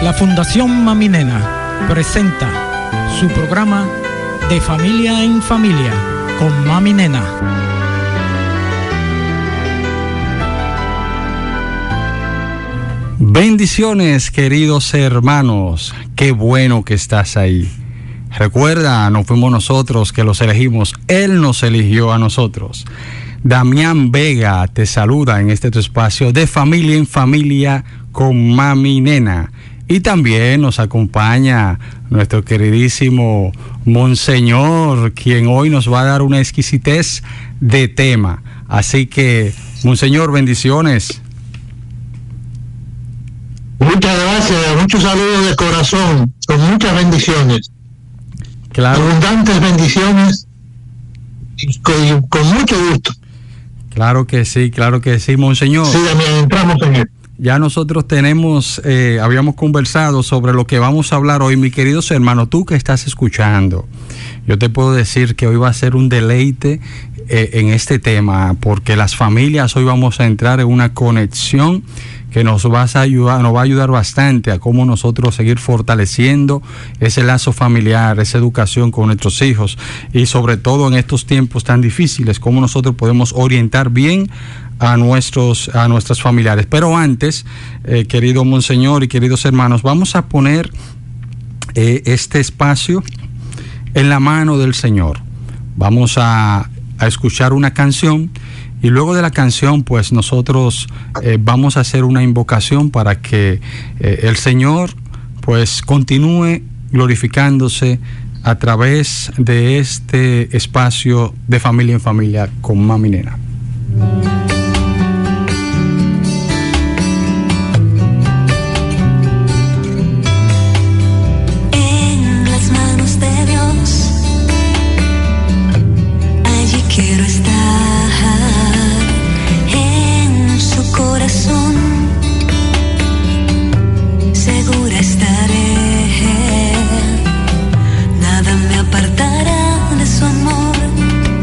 La Fundación Mami Nena presenta su programa De Familia en Familia con Mami Nena. Bendiciones, queridos hermanos, qué bueno que estás ahí. Recuerda, no fuimos nosotros que los elegimos, Él nos eligió a nosotros. Damián Vega te saluda en este tu espacio De Familia en Familia con Mami Nena. Y también nos acompaña nuestro queridísimo Monseñor, quien hoy nos va a dar una exquisitez de tema. Así que, Monseñor, bendiciones. Muchas gracias, muchos saludos de corazón, con muchas bendiciones. Claro. Abundantes bendiciones y con mucho gusto. Claro que sí, Monseñor. Sí, Damián, entramos en él. Ya nosotros habíamos conversado sobre lo que vamos a hablar hoy, mi queridos hermanos, tú que estás escuchando. Yo te puedo decir que hoy va a ser un deleite en este tema, porque las familias hoy vamos a entrar en una conexión que nos va a ayudar bastante a cómo nosotros seguir fortaleciendo ese lazo familiar, esa educación con nuestros hijos, y sobre todo en estos tiempos tan difíciles, cómo nosotros podemos orientar bien a nuestros familiares. Pero antes, querido Monseñor y queridos hermanos, vamos a poner este espacio en la mano del Señor. Vamos a escuchar una canción. Y luego de la canción, pues nosotros vamos a hacer una invocación para que el Señor pues continúe glorificándose a través de este espacio de Familia en Familia con Mami Nena. En las manos de Dios, allí quiero estar. Segura estaré, nada me apartará de su amor,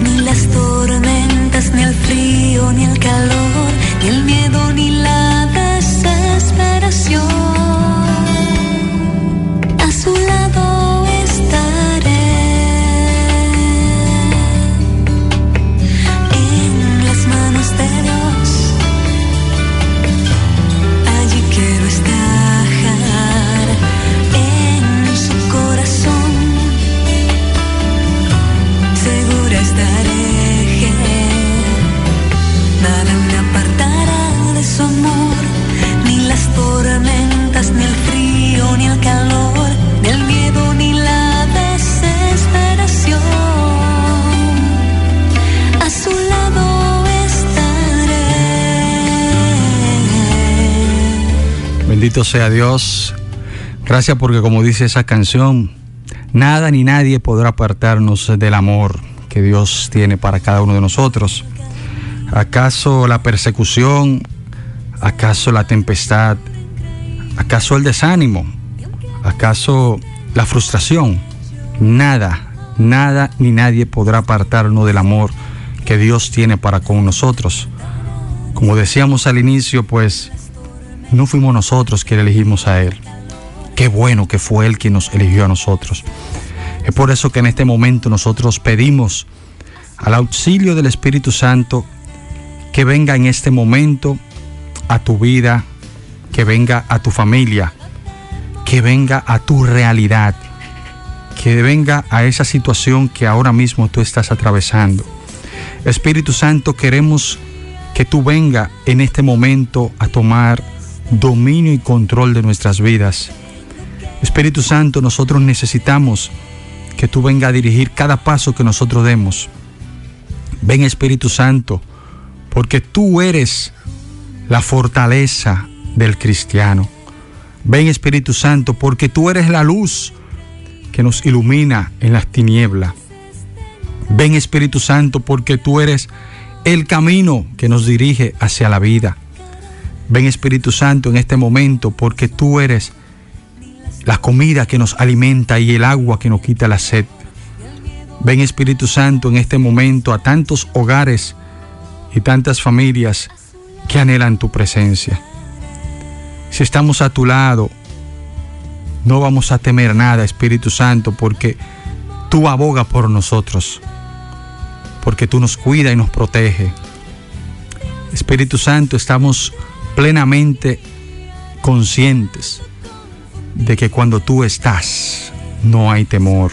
ni las tormentas, ni el frío, ni el calor, ni el miedo, ni la desesperación. A su lado estaré, en las manos de Dios, allí quiero estar. Nada me apartará de su amor, ni las tormentas, ni el frío, ni el calor, ni el miedo, ni la desesperación. A su lado estaré. Bendito sea Dios. Gracias porque, como dice esa canción, nada ni nadie podrá apartarnos del amor que Dios tiene para cada uno de nosotros. ¿Acaso la persecución? ¿Acaso la tempestad? ¿Acaso el desánimo? ¿Acaso la frustración? Nada ni nadie podrá apartarnos del amor que Dios tiene para con nosotros. Como decíamos al inicio, pues no fuimos nosotros que le elegimos a Él. Qué bueno que fue Él quien nos eligió a nosotros. Es por eso que en este momento nosotros pedimos al auxilio del Espíritu Santo que venga en este momento a tu vida, que venga a tu familia, que venga a tu realidad, que venga a esa situación que ahora mismo tú estás atravesando. Espíritu Santo, queremos que tú venga en este momento a tomar dominio y control de nuestras vidas. Espíritu Santo, nosotros necesitamos que tú venga a dirigir cada paso que nosotros demos. Ven, Espíritu Santo, porque tú eres la fortaleza del cristiano. Ven, Espíritu Santo, porque tú eres la luz que nos ilumina en las tinieblas. Ven, Espíritu Santo, porque tú eres el camino que nos dirige hacia la vida. Ven, Espíritu Santo, en este momento, porque tú eres la comida que nos alimenta y el agua que nos quita la sed. Ven, Espíritu Santo, en este momento a tantos hogares y tantas familias que anhelan tu presencia. Si estamos a tu lado, No vamos a temer nada, Espíritu Santo, porque tú abogas por nosotros, porque tú nos cuidas y nos protege. Espíritu Santo, estamos plenamente conscientes de que cuando tú estás, no hay temor,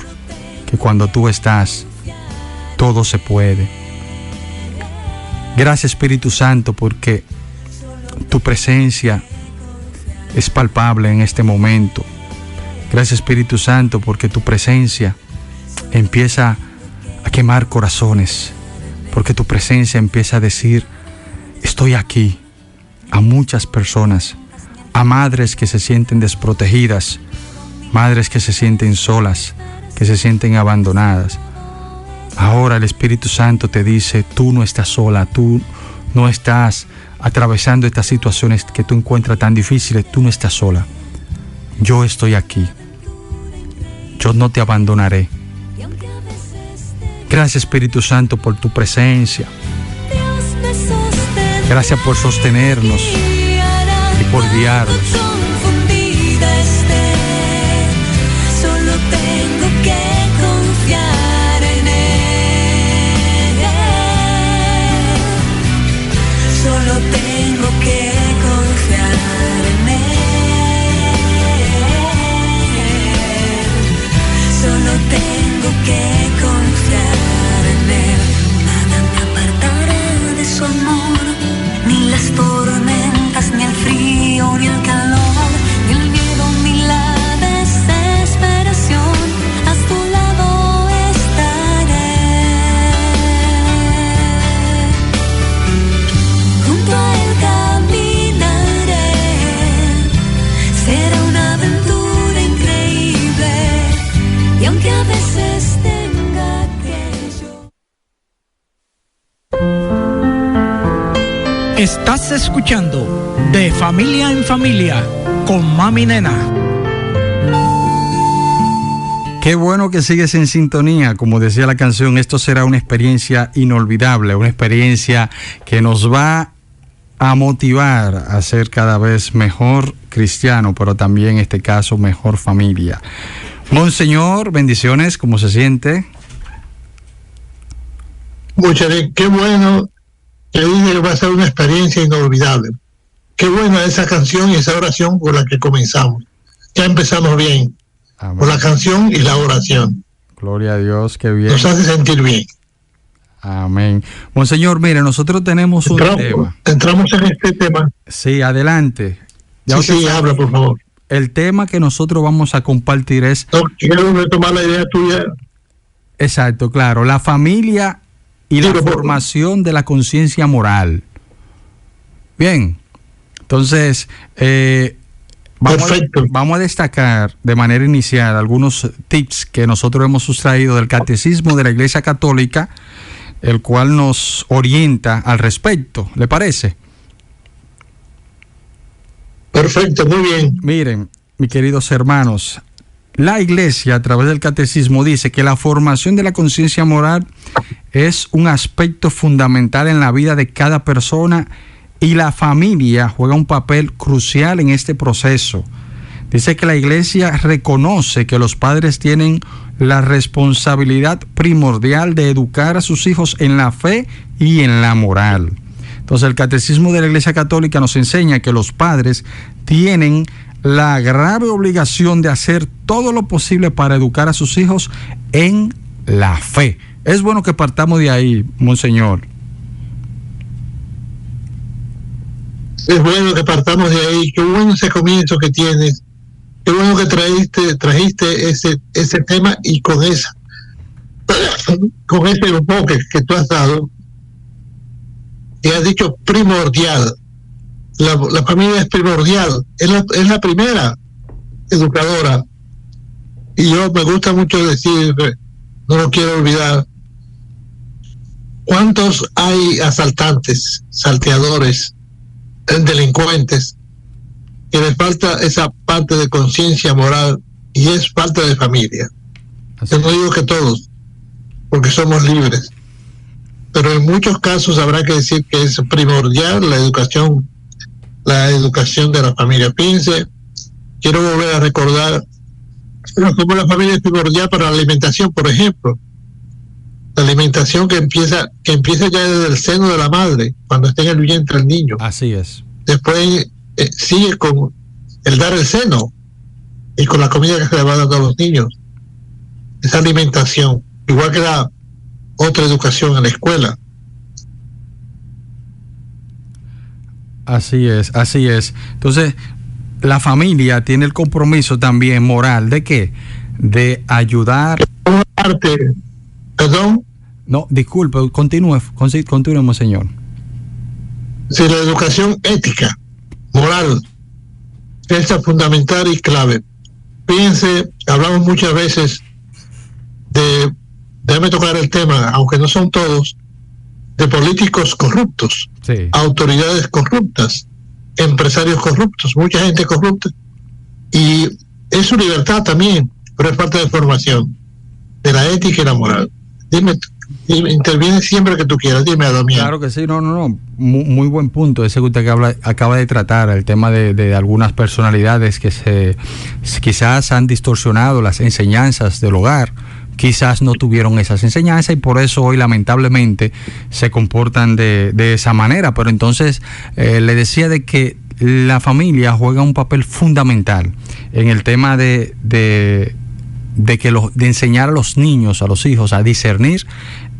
que cuando tú estás, todo se puede. Gracias, Espíritu Santo, porque tu presencia es palpable en este momento. Gracias, Espíritu Santo, porque tu presencia empieza a quemar corazones, porque tu presencia empieza a decir: estoy aquí, a muchas personas, a madres que se sienten desprotegidas, madres que se sienten solas, que se sienten abandonadas. Ahora el Espíritu Santo te dice: tú no estás sola, tú no estás atravesando estas situaciones que tú encuentras tan difíciles, tú no estás sola. Yo estoy aquí, yo no te abandonaré. Gracias, Espíritu Santo, por tu presencia. Gracias por sostenernos y por guiarnos. Solo tengo que confiar en Él. Solo tengo que confiar en Él. Solo tengo que confiar en Él. Nada me apartará de su amor, ni las tormentas, ni el frío, ni el calor, ni el miedo, ni la desesperación. A tu lado estaré. Junto a Él caminaré. Será una aventura increíble. Y aunque a veces tenga que yo... Estás escuchando De Familia en Familia con Mami Nena. Qué bueno que sigues en sintonía. Como decía la canción, esto será una experiencia inolvidable, una experiencia que nos va a motivar a ser cada vez mejor cristiano, pero también en este caso mejor familia. Monseñor, bendiciones, ¿cómo se siente? Muchas bien, qué bueno que dice que va a ser una experiencia inolvidable. Qué buena esa canción y esa oración por la que comenzamos. Ya empezamos bien. Amén. Por la canción y la oración. Gloria a Dios, qué bien. Nos hace sentir bien. Amén. Monseñor, mire, nosotros tenemos un tema. Entramos en este tema. Sí, adelante. Ya Sí, usted sabe, habla, por favor. el tema que nosotros vamos a compartir es... No quiero retomar la idea tuya. Exacto, claro, la familia y la Sí, formación de la conciencia moral. Bien, entonces Perfecto. vamos a destacar de manera inicial algunos tips que nosotros hemos sustraído del Catecismo de la Iglesia Católica, el cual nos orienta al respecto. ¿Le parece? Perfecto, muy bien. Miren, mis queridos hermanos, la Iglesia a través del Catecismo dice que la formación de la conciencia moral es un aspecto fundamental en la vida de cada persona y la familia juega un papel crucial en este proceso. Dice que la Iglesia reconoce que los padres tienen la responsabilidad primordial de educar a sus hijos en la fe y en la moral. Entonces el Catecismo de la Iglesia Católica nos enseña que los padres tienen la grave obligación de hacer todo lo posible para educar a sus hijos en la fe. Es bueno que partamos de ahí, Monseñor. Es bueno que partamos de ahí. Qué bueno ese comienzo que tienes. Qué bueno que trajiste ese tema y con ese enfoque que tú has dado, y has dicho primordial. La familia es primordial, es la primera educadora. Y yo me gusta mucho decir, no lo quiero olvidar, ¿cuántos hay asaltantes, salteadores, delincuentes, que les falta esa parte de conciencia moral y es falta de familia? Yo no digo que todos, porque somos libres, pero en muchos casos habrá que decir que es primordial la educación de la familia. Fíjense, quiero volver a recordar Pero como la familia es primordial para la alimentación, por ejemplo, la alimentación que empieza ya desde el seno de la madre, cuando está en el vientre el niño. Así es. Después sigue con el dar el seno y con la comida que se le va dando a los niños. Esa alimentación, igual que la otra educación en la escuela. Así es, así es. Entonces, la familia tiene el compromiso también moral de ¿qué? De ayudar. Perdón. No, disculpe, continuemos, señor. Sí, la educación ética, moral, es fundamental y clave. Fíjense, hablamos muchas veces déjame tocar el tema, aunque no son todos, de políticos corruptos, sí, autoridades corruptas, empresarios corruptos, mucha gente corrupta, y es su libertad también, pero es parte de formación de la ética y la moral. Dime, interviene siempre que tú quieras, dime, Damián. Claro que sí, no, muy buen punto ese que usted acaba de tratar, el tema de algunas personalidades que quizás han distorsionado las enseñanzas del hogar. Quizás no tuvieron esas enseñanzas y por eso hoy lamentablemente se comportan de esa manera. Pero entonces le decía de que la familia juega un papel fundamental en el tema de enseñar a los niños, a los hijos, a discernir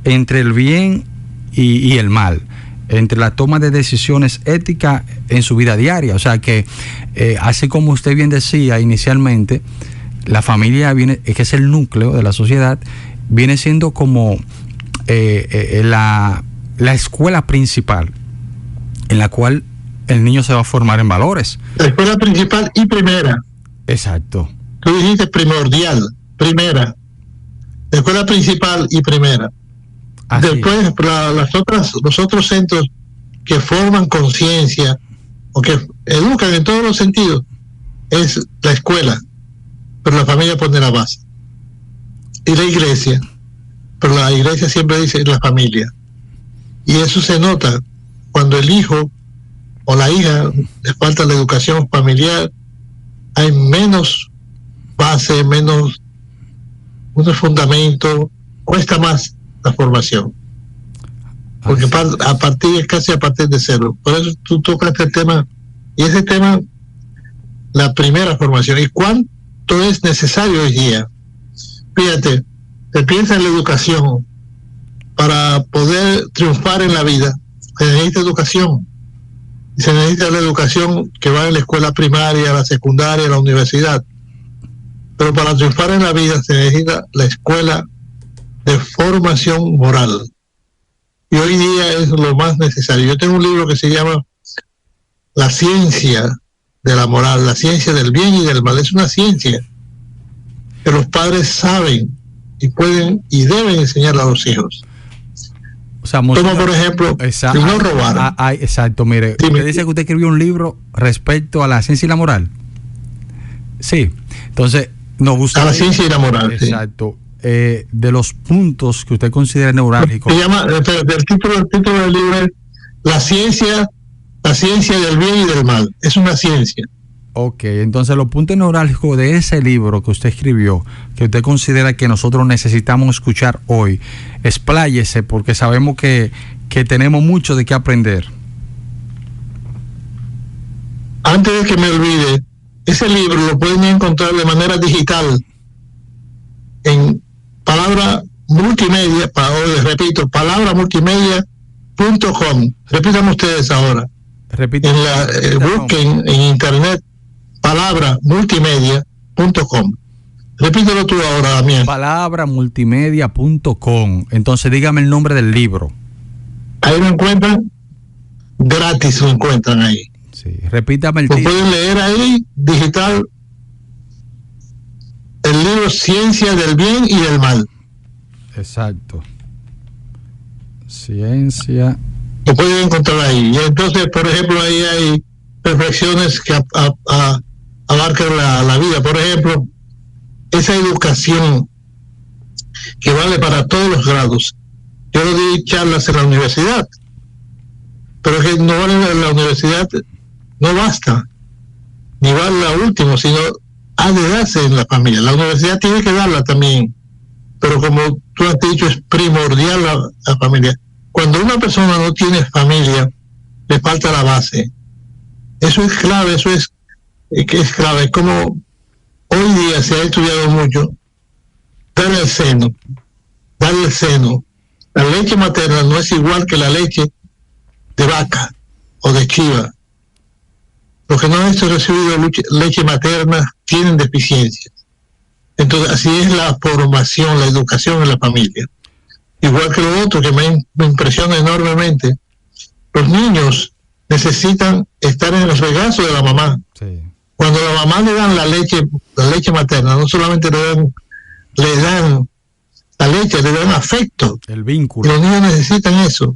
entre el bien y el mal, entre la toma de decisiones éticas en su vida diaria. O sea que, así como usted bien decía inicialmente, la familia que es el núcleo de la sociedad, viene siendo como la escuela principal en la cual el niño se va a formar en valores. La escuela principal y primera. Exacto. Tú dijiste primordial, primera. La escuela principal y primera. Así. Después, los otros centros que forman conciencia o que educan en todos los sentidos, es la escuela. Pero la familia pone la base. Y la iglesia, pero la iglesia siempre dice la familia. Y eso se nota cuando el hijo o la hija le falta la educación familiar, hay menos base, menos fundamento, cuesta más la formación. Porque casi a partir de cero. Por eso tú tocas este tema, y ese tema, la primera formación. ¿Y cuánto es necesario hoy día? Fíjate, se piensa en la educación. Para poder triunfar en la vida se necesita educación. Se necesita la educación que va en la escuela primaria, la secundaria, la universidad. Pero para triunfar en la vida se necesita la escuela de formación moral. Y hoy día es lo más necesario. Yo tengo un libro que se llama La ciencia de la moral, la ciencia del bien y del mal. Es una ciencia que los padres saben y pueden y deben enseñar a los hijos. O sea, como por ejemplo, si no robar. Exacto, mire, usted dice que usted escribió un libro respecto a la ciencia y la moral. Sí, entonces nos gusta. A la ciencia y la moral. Exacto. Sí. De los puntos que usted considera neurálgicos. Se llama, el título del libro es La ciencia del bien y del mal. Es una ciencia. Ok, entonces los puntos neurálgicos de ese libro que usted escribió, que usted considera que nosotros necesitamos escuchar hoy, expláyese, porque sabemos que tenemos mucho de qué aprender. Antes de que me olvide, ese libro lo pueden encontrar de manera digital en palabra multimedia, repito, palabramultimedia.com. Repítanme ustedes ahora. Busquen en internet palabramultimedia.com. Repítelo tú ahora, Damián. Palabramultimedia.com. Entonces dígame el nombre del libro. Ahí lo encuentran gratis, lo encuentran ahí. Sí, repítame el título. Lo pueden leer ahí, digital. El libro Ciencia del Bien y del Mal. Exacto. Ciencia. Lo pueden encontrar ahí. Y entonces, por ejemplo, ahí hay reflexiones que abarcan la vida. Por ejemplo, esa educación que vale para todos los grados. Yo lo di charlas en la universidad, pero que no vale en la universidad, no basta, ni vale la última, sino ha de darse en la familia. La universidad tiene que darla también, pero como tú has dicho, es primordial la familia. Cuando una persona no tiene familia, le falta la base. Eso es clave, es clave. Es como hoy día se ha estudiado mucho, darle el seno. La leche materna no es igual que la leche de vaca o de chiva. Los que no han recibido leche materna tienen deficiencias. Entonces, así es la formación, la educación en la familia. Igual que lo otro que me impresiona enormemente, los niños necesitan estar en el regazo de la mamá. Sí. Cuando la mamá le dan la leche materna, no solamente le dan la leche, le dan afecto. El vínculo. Y los niños necesitan eso.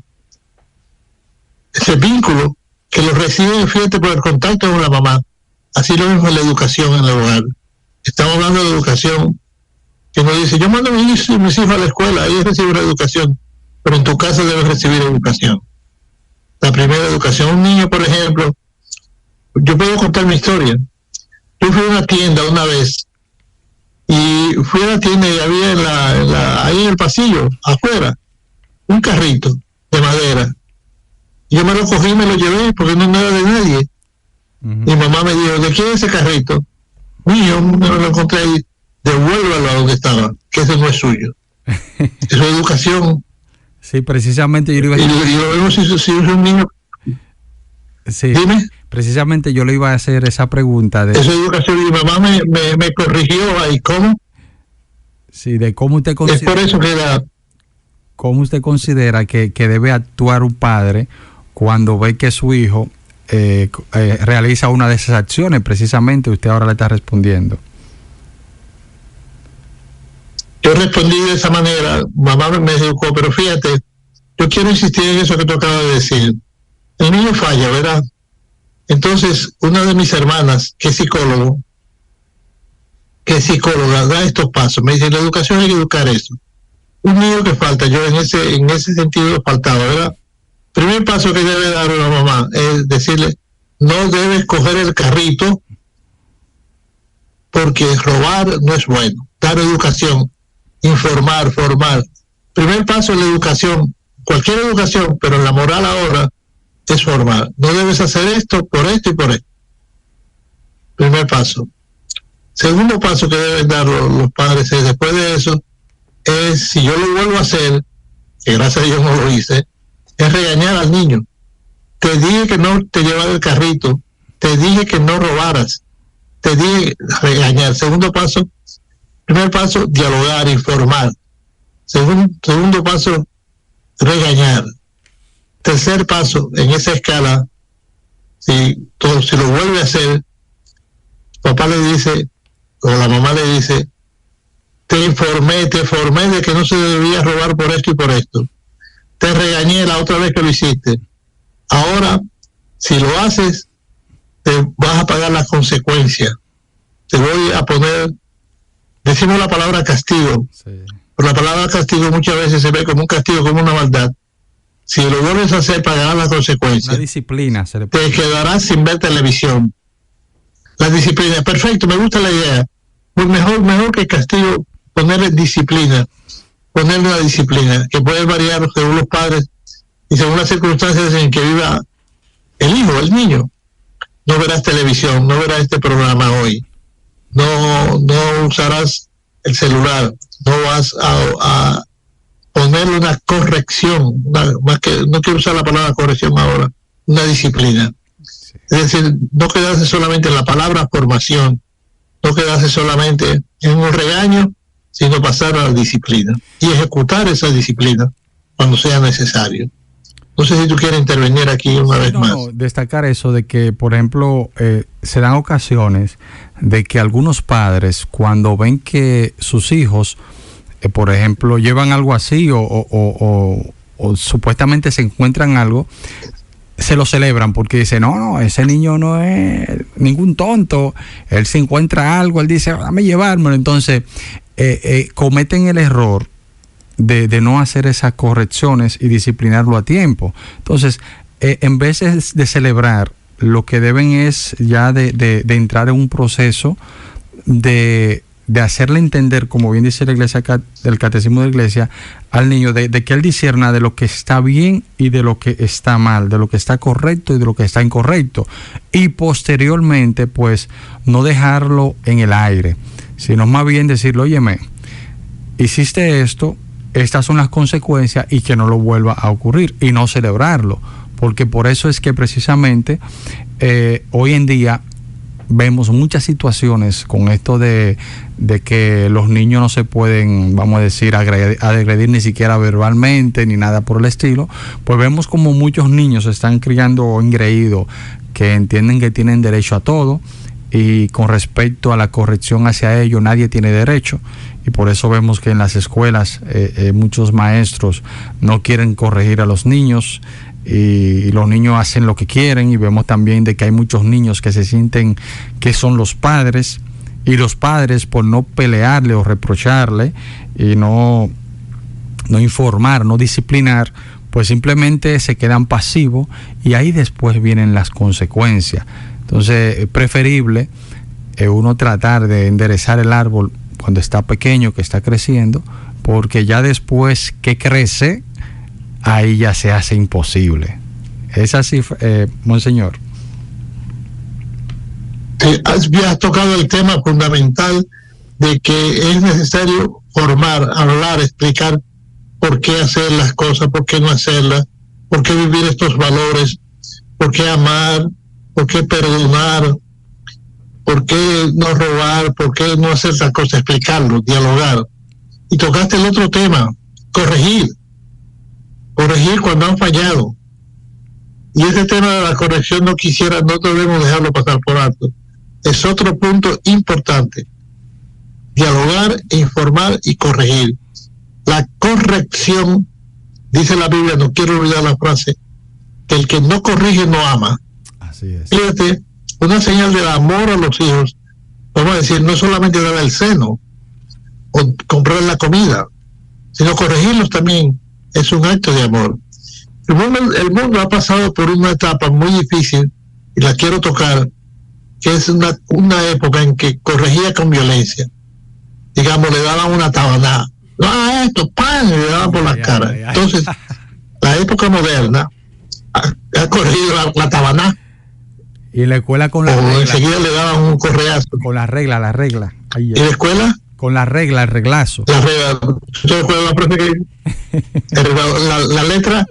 Ese vínculo que los reciben, fíjate, por el contacto con la mamá. Así lo mismo en la educación en el hogar. Estamos hablando de educación que nos dice, yo mando a mis hijos a la escuela, ellos reciben la educación, pero en tu casa debes recibir educación. La primera educación. Un niño, por ejemplo, yo puedo contar mi historia. Yo fui a una tienda una vez, y fui a la tienda y había ahí en el pasillo, afuera, un carrito de madera. Yo me lo cogí y me lo llevé porque no era de nadie. Mi mamá me dijo, ¿de quién es ese carrito? Mío, me lo encontré ahí, devuélvalo a donde estaba, que ese no es suyo. Eso es educación. Sí, precisamente yo le iba a decir. Y lo vemos si es un niño. Sí, dime. Precisamente yo le iba a hacer esa pregunta. Eso es educación, y mi mamá me corrigió ahí, ¿cómo? Sí, de cómo usted considera. Es por eso que ¿Cómo usted considera que debe actuar un padre cuando ve que su hijo realiza una de esas acciones? Precisamente usted ahora le está respondiendo. Yo respondí de esa manera, mamá me educó, pero fíjate, yo quiero insistir en eso que tú acabas de decir. El niño falla, ¿verdad? Entonces, una de mis hermanas, que es psicóloga, da estos pasos. Me dice, la educación hay que educar eso. Un niño que falta, yo en ese sentido faltaba, ¿verdad? Primer paso que debe dar una mamá es decirle, no debes coger el carrito porque robar no es bueno. Dar educación, informar, formar. Primer paso en la educación, cualquier educación, pero en la moral ahora es formar. No debes hacer esto por esto y por esto. Primer paso. Segundo paso que deben dar los padres es, después de eso, es, si yo lo vuelvo a hacer, que gracias a Dios no lo hice, es regañar al niño. Te dije que no te llevara el carrito, te dije que no robaras, te dije regañar. Segundo paso, primer paso, dialogar, informar. Segundo paso, regañar. Tercer paso, en esa escala, si lo vuelve a hacer, papá le dice, o la mamá le dice, te informé de que no se debía robar por esto y por esto. Te regañé la otra vez que lo hiciste. Ahora, si lo haces, te vas a pagar las consecuencias. Te voy a poner, decimos la palabra castigo, sí. Pero la palabra castigo muchas veces se ve como un castigo, como una maldad. Si lo vuelves a hacer, pagarás las consecuencias. Una disciplina. Te quedarás sin ver televisión. La disciplina, perfecto, me gusta la idea. Pues mejor que castigo, ponerle disciplina. Ponerle una disciplina que puede variar según los padres y según las circunstancias en que viva el hijo, el niño. No verás televisión, no verás este programa hoy. No usarás el celular. No vas a ponerle una corrección, no quiero usar la palabra corrección ahora, una disciplina. Sí. Es decir, no quedarse solamente en la palabra formación, no quedarse solamente en un regaño, sino pasar a la disciplina y ejecutar esa disciplina cuando sea necesario. No sé si tú quieres intervenir aquí una vez más. Destacar eso de que, por ejemplo, se dan ocasiones de que algunos padres, cuando ven que sus hijos, por ejemplo, llevan algo así o supuestamente se encuentran algo, se lo celebran porque dicen, no, ese niño no es ningún tonto, él se encuentra algo, él dice, dame llevármelo. Entonces, cometen el error de no hacer esas correcciones y disciplinarlo a tiempo. Entonces, en vez de celebrar, lo que deben es ya de entrar en un proceso de hacerle entender, como bien dice la iglesia, del catecismo de la iglesia, al niño, de que él discierna de lo que está bien y de lo que está mal, de lo que está correcto y de lo que está incorrecto, y posteriormente pues no dejarlo en el aire, sino más bien decirle, óyeme, hiciste esto, estas son las consecuencias, y que no lo vuelva a ocurrir, y no celebrarlo, porque por eso es que precisamente hoy en día vemos muchas situaciones con esto de que los niños no se pueden, vamos a decir, agredir ni siquiera verbalmente ni nada por el estilo. Pues vemos como muchos niños se están criando engreídos, que entienden que tienen derecho a todo, y con respecto a la corrección hacia ellos nadie tiene derecho, y por eso vemos que en las escuelas muchos maestros no quieren corregir a los niños, y los niños hacen lo que quieren, y vemos también de que hay muchos niños que se sienten que son los padres, y los padres, por no pelearle o reprocharle y no informar, no disciplinar, pues simplemente se quedan pasivos, y ahí después vienen las consecuencias. Entonces es preferible uno tratar de enderezar el árbol cuando está pequeño, que está creciendo, porque ya después que crece, ahí ya se hace imposible. ¿Es así, monseñor? Has tocado el tema fundamental de que es necesario formar, hablar, explicar por qué hacer las cosas, por qué no hacerlas, por qué vivir estos valores, por qué amar, por qué perdonar, por qué no robar, por qué no hacer las cosas, explicarlo, dialogar. Y tocaste el otro tema, corregir cuando han fallado. Y ese tema de la corrección no debemos dejarlo pasar por alto. Es otro punto importante. Dialogar, informar y corregir. La corrección, dice la Biblia, no quiero olvidar la frase, que el que no corrige no ama. Así es. Fíjate, una señal del amor a los hijos, vamos a decir, no solamente dar el seno o comprar la comida, sino corregirlos también es un acto de amor. El mundo ha pasado por una etapa muy difícil, y la quiero tocar, que es una época en que corregía con violencia. Digamos, le daban una tabaná. Esto, pan, y le daban por las caras. Entonces, la época moderna ha corregido la tabaná. Y en la escuela con la regla. Enseguida le daban un correazo. Con la regla. Ahí, ¿Y la escuela? Con la regla, el reglazo. La regla. ¿Usted recuerda la profe que la letra?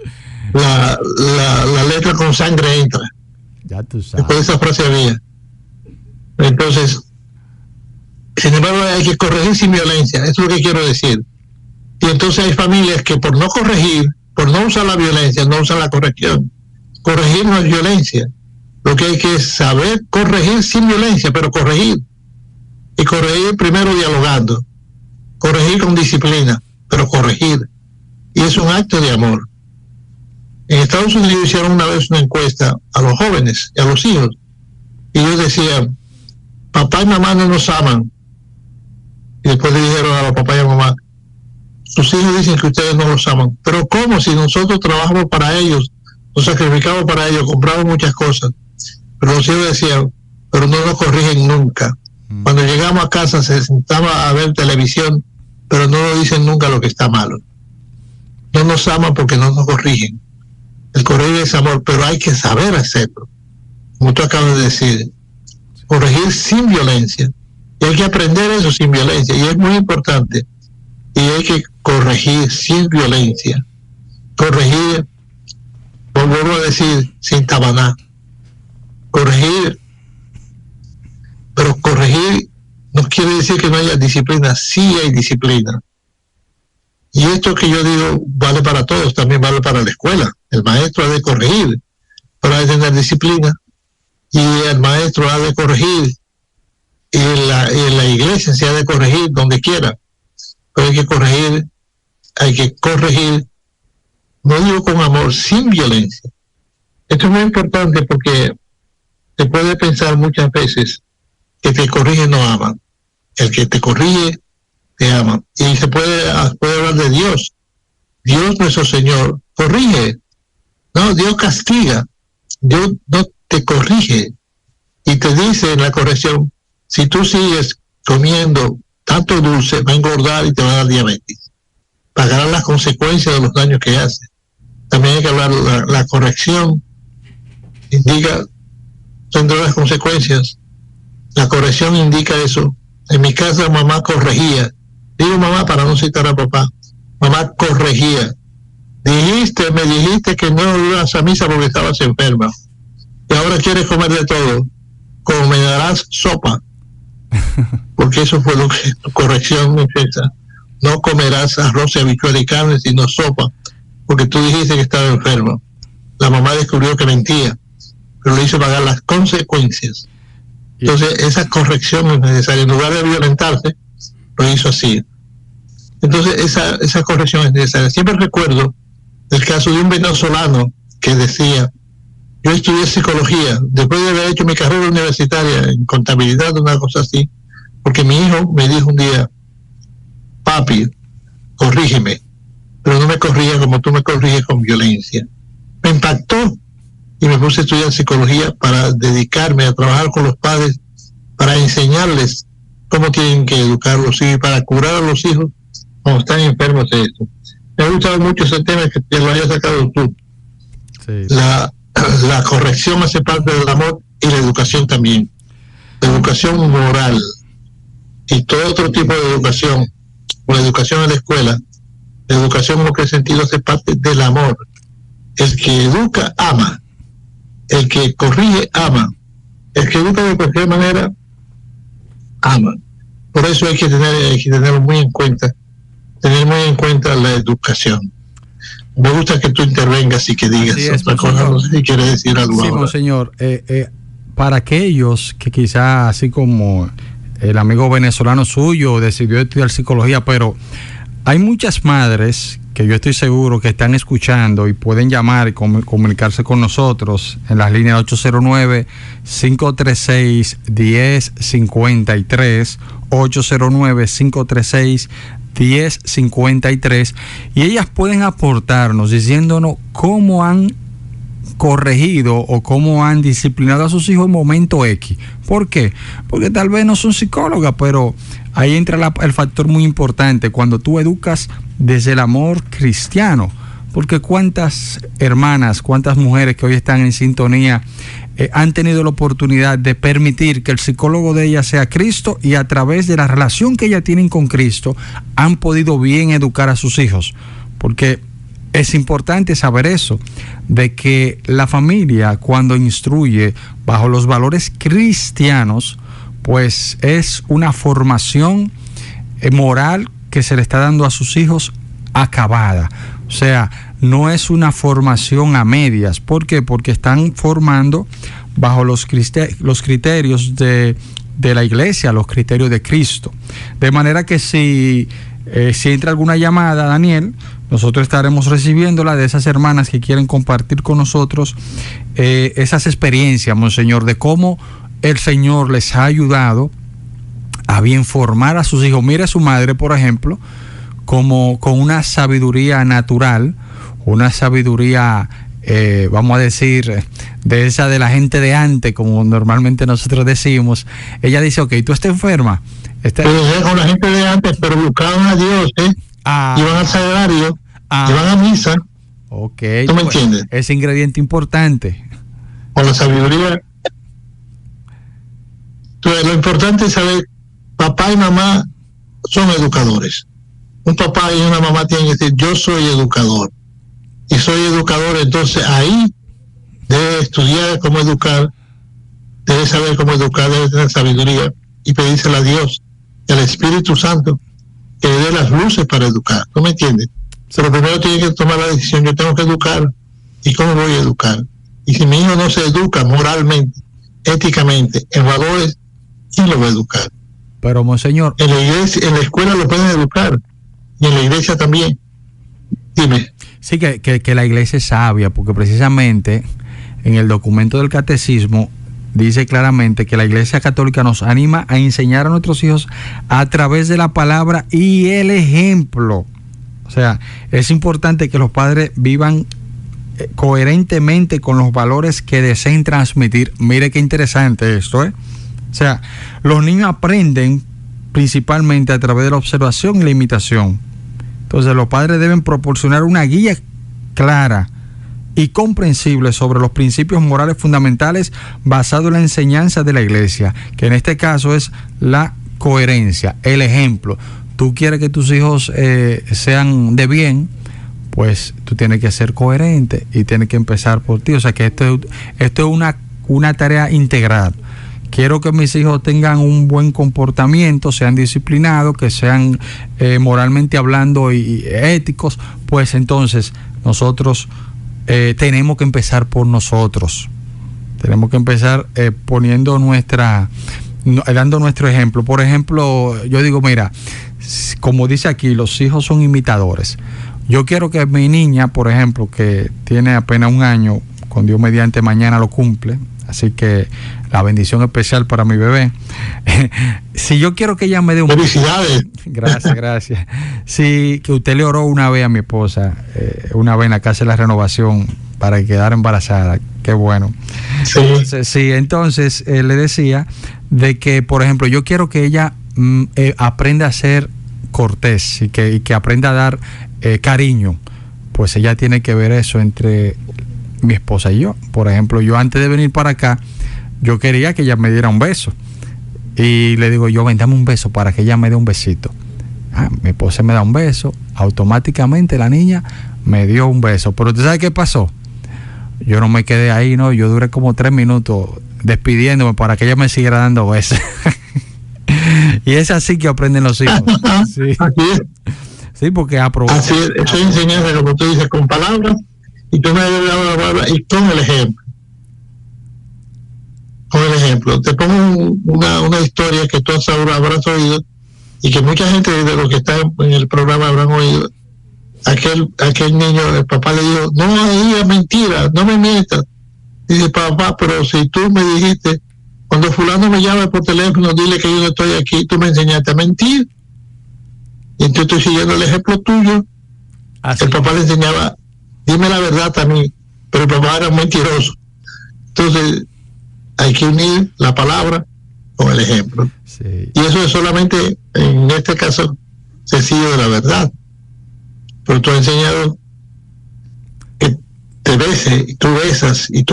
La letra con sangre entra. Ya tú sabes. Después de esa frase había. Entonces, sin embargo, hay que corregir sin violencia. Eso es lo que quiero decir. Y entonces hay familias que por no corregir, por no usar la violencia, no usan la corrección. Corregir no es violencia. Lo que hay que es saber corregir sin violencia, pero corregir. Y corregir primero dialogando. Corregir con disciplina, pero corregir. Y es un acto de amor. En Estados Unidos hicieron una vez una encuesta a los jóvenes y a los hijos. Y ellos decían, papá y mamá no nos aman. Y después le dijeron a los papá y a mamá, sus hijos dicen que ustedes no los aman. Pero ¿cómo? Si nosotros trabajamos para ellos, nos sacrificamos para ellos, compramos muchas cosas. Pero los hijos decían, pero no nos corrigen nunca. Cuando llegamos a casa se sentaba a ver televisión, pero no nos dicen nunca lo que está malo. No nos aman porque no nos corrigen. El corregir es amor, pero hay que saber hacerlo. Como tú acabas de decir, corregir sin violencia. Y hay que aprender eso sin violencia. Y es muy importante. Y hay que corregir sin violencia. Corregir, vuelvo a decir, sin tabaná. Corregir, pero corregir no quiere decir que no haya disciplina. Sí hay disciplina. Y esto que yo digo vale para todos, también vale para la escuela. El maestro ha de corregir, pero ha de tener disciplina. Y el maestro ha de corregir. Y la iglesia se ha de corregir donde quiera. Pero hay que corregir, no digo con amor, sin violencia. Esto es muy importante porque se puede pensar muchas veces que te corrige no ama. El que te corrige te ama. Y se puede hablar de Dios. Dios nuestro Señor corrige. No, Dios castiga. Dios no te corrige. Y te dice en la corrección, si tú sigues comiendo tanto dulce, va a engordar y te va a dar diabetes. Pagará las consecuencias de los daños que hace. También hay que hablar, la corrección indica, tendrá las consecuencias. La corrección indica eso. En mi casa mamá corregía. Digo mamá para no citar a papá. Mamá corregía. Me dijiste que no ibas a misa porque estabas enferma. Y ahora quieres comer de todo. Comerás sopa. Porque eso fue lo que tu corrección necesita. No comerás arroz y habichuela y carne, sino sopa. Porque tú dijiste que estaba enfermo. La mamá descubrió que mentía, pero le hizo pagar las consecuencias. Entonces, esa corrección es necesaria. En lugar de violentarse, lo hizo así. Entonces, esa corrección es necesaria. Siempre recuerdo el caso de un venezolano que decía, yo estudié psicología, después de haber hecho mi carrera universitaria en contabilidad, una cosa así, porque mi hijo me dijo un día, papi, corrígeme, pero no me corrija como tú me corriges con violencia. Me impactó y me puse a estudiar psicología para dedicarme a trabajar con los padres, para enseñarles cómo tienen que educar a los hijos y para curar a los hijos cuando están enfermos de esto. Me ha gustado mucho ese tema que lo hayas sacado tú. Sí. La corrección hace parte del amor y la educación también. La educación moral y todo otro tipo de educación, o la educación en la escuela, la educación en lo que sentido hace parte del amor. El que educa, ama. El que corrige, ama. El que educa de cualquier manera, ama. Por eso hay que tenerlo muy en cuenta. Tener muy en cuenta la educación. Me gusta que tú intervengas y que digas otra cosa. No sé si quieres decir algo. Sí, ahora. Monseñor, para aquellos que quizás, así como el amigo venezolano suyo decidió estudiar psicología, pero hay muchas madres que yo estoy seguro que están escuchando y pueden llamar y comunicarse con nosotros en las líneas 809-536-1053, 809-536-1053, y ellas pueden aportarnos diciéndonos cómo han corregido o cómo han disciplinado a sus hijos en momento X. ¿Por qué? Porque tal vez no son psicólogas, pero ahí entra el factor muy importante, cuando tú educas desde el amor cristiano. Porque cuántas hermanas, cuántas mujeres que hoy están en sintonía han tenido la oportunidad de permitir que el psicólogo de ellas sea Cristo, y a través de la relación que ellas tienen con Cristo han podido bien educar a sus hijos. Porque es importante saber eso, de que la familia, cuando instruye bajo los valores cristianos, pues es una formación moral que se le está dando a sus hijos acabada. O sea, no es una formación a medias. ¿Por qué? Porque están formando bajo los criterios de la iglesia, los criterios de Cristo. De manera que si entra alguna llamada, Daniel, nosotros estaremos recibiéndola de esas hermanas que quieren compartir con nosotros esas experiencias, Monseñor, de cómo el Señor les ha ayudado a bien formar a sus hijos. Mira a su madre, por ejemplo, como con una sabiduría natural, una sabiduría, vamos a decir, de esa de la gente de antes, como normalmente nosotros decimos. Ella dice, ok, tú estás enferma. Con la gente de antes, pero buscaban a Dios, iban al sagrario, iban a misa. Ok. ¿Tú me entiendes? Ese ingrediente importante. Con la sabiduría. Entonces, lo importante es saber, papá y mamá son educadores. Un papá y una mamá tienen que decir, yo soy educador. Y soy educador, entonces ahí debe estudiar cómo educar, debe saber cómo educar, debe tener sabiduría y pedírsela a Dios, al Espíritu Santo, que le dé las luces para educar. ¿No me entiendes? Pero primero tiene que tomar la decisión, yo tengo que educar. ¿Y cómo voy a educar? Y si mi hijo no se educa moralmente, éticamente, en valores, ¿quién lo va a educar? Pero, Monseñor, en la iglesia, en la escuela lo pueden educar, y en la iglesia también. Dime. Sí, que la iglesia es sabia, porque precisamente en el documento del catecismo dice claramente que la Iglesia Católica nos anima a enseñar a nuestros hijos a través de la palabra y el ejemplo. O sea, es importante que los padres vivan coherentemente con los valores que deseen transmitir. Mire qué interesante esto, O sea, los niños aprenden principalmente a través de la observación y la imitación. Entonces los padres deben proporcionar una guía clara y comprensible sobre los principios morales fundamentales basados en la enseñanza de la iglesia, que en este caso es la coherencia, el ejemplo. Tú quieres que tus hijos sean de bien, pues tú tienes que ser coherente y tienes que empezar por ti. O sea que esto es una tarea integral. Quiero que mis hijos tengan un buen comportamiento, sean disciplinados, que sean moralmente hablando y éticos, pues entonces nosotros tenemos que empezar por nosotros. Tenemos que empezar dando nuestro ejemplo. Por ejemplo, yo digo, mira, como dice aquí, los hijos son imitadores. Yo quiero que mi niña, por ejemplo, que tiene apenas 1 año, con Dios mediante mañana lo cumple, así que la bendición especial para mi bebé. Si yo quiero que ella me dé un... ¡Felicidades! Gracias. Sí, que usted le oró una vez a mi esposa, una vez en la casa de la renovación, para que quedara embarazada. Qué bueno. Sí, entonces le decía de que, por ejemplo, yo quiero que ella aprenda a ser cortés y que aprenda a dar cariño. Pues ella tiene que ver eso entre mi esposa y yo. Por ejemplo, yo antes de venir para acá, yo quería que ella me diera un beso. Y le digo yo, ven, dame un beso para que ella me dé un besito. Mi esposa me da un beso, automáticamente la niña me dio un beso. Pero ¿tú sabes qué pasó? Yo no me quedé ahí, ¿no? Yo duré como 3 minutos despidiéndome para que ella me siguiera dando besos. Y es así que aprenden los hijos. Sí, sí, porque aprovecha. Así es, estoy enseñando, como tú dices, con palabras, y tú me debes dar la palabra y con el ejemplo. Con el ejemplo. Te pongo una historia que tú habrás oído y que mucha gente de los que están en el programa habrán oído. Aquel niño, el papá le dijo, no digas mentiras, no me mientas. Dice, papá, pero si tú me dijiste, cuando fulano me llama por teléfono, dile que yo no estoy aquí, tú me enseñaste a mentir. Y entonces estoy siguiendo el ejemplo tuyo. Así. El papá le enseñaba, dime la verdad también, pero el papá era un mentiroso. Entonces, hay que unir la palabra con el ejemplo. Sí. Y eso es solamente, en este caso, sencillo de la verdad. Pero tú has enseñado que te beses, y tú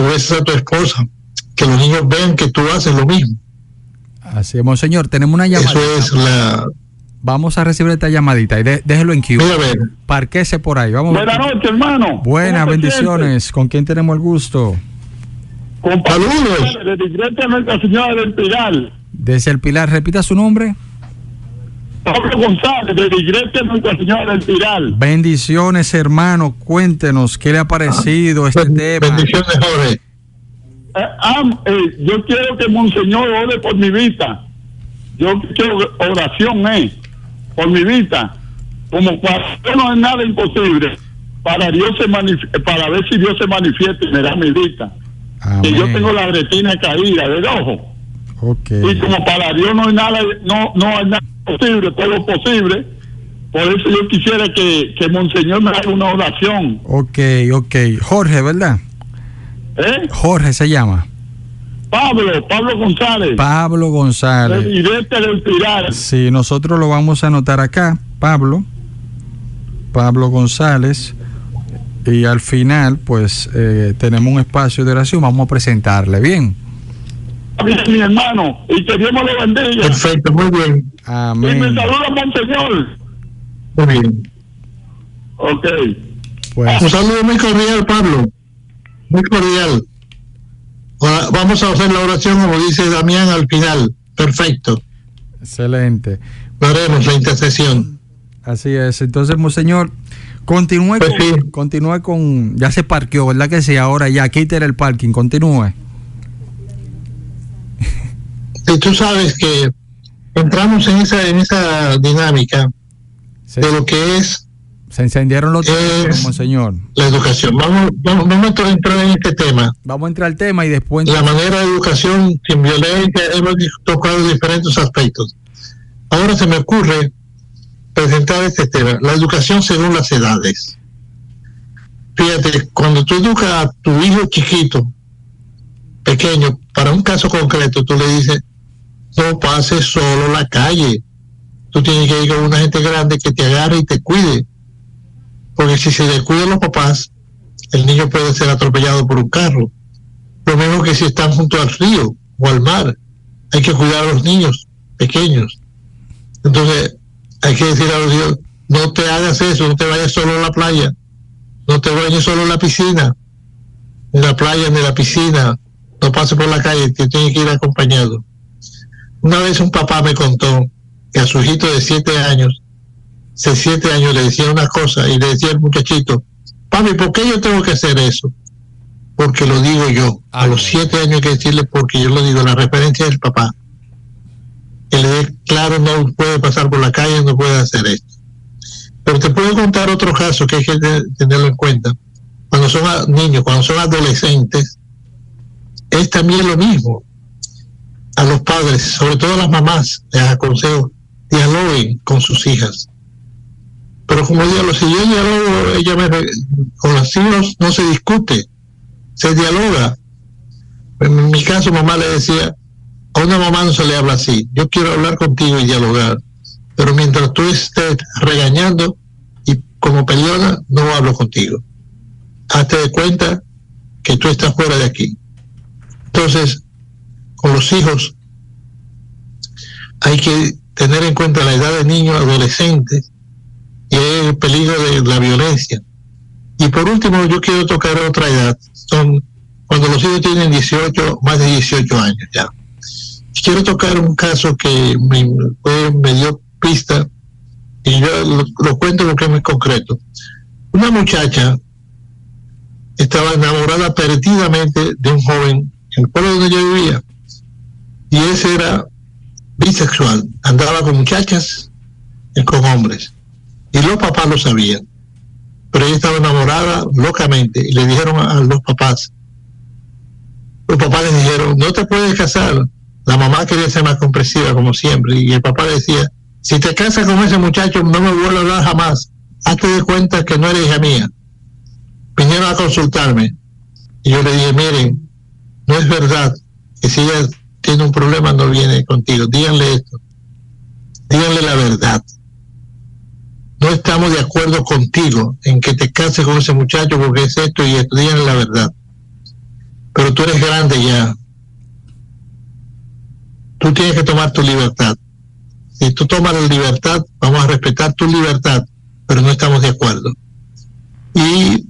besas a tu esposa, que los niños vean que tú haces lo mismo. Así es, monseñor, tenemos una llamada. Eso es la... Vamos a recibir esta llamadita y déjelo en queue. Mira, a ver. Parquese por ahí. Vamos. Buenas noches, hermano. Buenas, bendiciones. Sientes? ¿Con quién tenemos el gusto? Con saludos. Desde Iglesia Nuestra Señora del Pilar. Desde el Pilar, repita su nombre. Pablo González, de la Iglesia Nuestra Señora del Pilar. Bendiciones, hermano. Cuéntenos, ¿qué le ha parecido este tema? Bendiciones, Jorge. Yo quiero que Monseñor ore por mi vida. Yo quiero oración, por mi vida. Como para no es nada imposible, para Dios para ver si Dios se manifiesta y me da mi vida. Amén. Que yo tengo la retina caída del ojo. Okay. Y como para Dios no hay nada, no hay nada posible, todo posible. Por eso yo quisiera que Monseñor me haga una oración. Ok. Jorge, ¿verdad? Jorge se llama. Pablo González. Pablo González. El director del Pilar. Sí, nosotros lo vamos a anotar acá. Pablo González. Y al final, pues, tenemos un espacio de oración. Vamos a presentarle. Bien. Bien, mi hermano. Y que Dios me lo bendiga. Perfecto, muy bien. Amén. Y me saluda, Monseñor. Muy bien. Ok. Pues, un saludo muy cordial, Pablo. Muy cordial. Ahora vamos a hacer la oración como dice Damián al final. Perfecto. Excelente. Haremos la intercesión. Así es. Entonces, monseñor, continúe con... Ya se parqueó, ¿verdad que sí? Ahora ya, quítale el parking, continúe. Y tú sabes que entramos en esa dinámica de lo que es... Se encendieron los teléfonos, monseñor. La educación. Vamos a entrar en este tema. Vamos a entrar al tema y después... La manera de educación sin violencia, hemos tocado diferentes aspectos. Ahora se me ocurre presentar este tema, la educación según las edades. Fíjate, cuando tú educas a tu hijo chiquito, pequeño, para un caso concreto, tú le dices, no pases solo la calle, tú tienes que ir con una gente grande que te agarre y te cuide. Porque si se descuidan los papás, el niño puede ser atropellado por un carro. Lo mismo que si están junto al río o al mar. Hay que cuidar a los niños pequeños. Entonces, hay que decir a los hijos, no te hagas eso, no te vayas solo a la playa, no te bañes solo en la piscina, en la playa, ni en la piscina, no pases por la calle, te tienes que ir acompañado. Una vez un papá me contó que a su hijito de 7 años le decía una cosa y le decía al muchachito, papi, ¿por qué yo tengo que hacer eso? Porque lo digo yo. A los 7 años hay que decirle porque yo lo digo, la referencia del papá. Que le dé claro, no puede pasar por la calle, no puede hacer esto. Pero te puedo contar otro caso que hay que tenerlo en cuenta. Cuando son niños, cuando son adolescentes, es también lo mismo. A los padres, sobre todo a las mamás, les aconsejo, dialoguen con sus hijas. Pero como digo, si yo dialogo, con los hijos no se discute, se dialoga. En mi caso, mamá le decía, a una mamá no se le habla así, yo quiero hablar contigo y dialogar, pero mientras tú estés regañando y como peleona, no hablo contigo. Hazte de cuenta que tú estás fuera de aquí. Entonces, con los hijos hay que tener en cuenta la edad de niños, adolescentes, y el peligro de la violencia. Y por último, yo quiero tocar otra edad, son cuando los hijos tienen 18, más de 18 años ya. Quiero tocar un caso que me dio pista, y yo lo cuento porque es muy concreto. Una muchacha estaba enamorada perdidamente de un joven en el pueblo donde yo vivía, y ese era bisexual, andaba con muchachas y con hombres, y los papás lo sabían, pero ella estaba enamorada locamente, y le dijeron a los papás les dijeron, no te puedes casar. La mamá quería ser más comprensiva como siempre, y el papá le decía, si te casas con ese muchacho no me vuelvo a hablar jamás, hazte de cuenta que no eres hija mía. Vinieron a consultarme y yo le dije, miren, no es verdad que si ella tiene un problema no viene contigo, díganle esto, díganle la verdad. No estamos de acuerdo contigo en que te cases con ese muchacho porque es esto y esto, díganle la verdad. Pero tú eres grande ya, tú tienes que tomar tu libertad. Si tú tomas la libertad, vamos a respetar tu libertad, pero no estamos de acuerdo. Y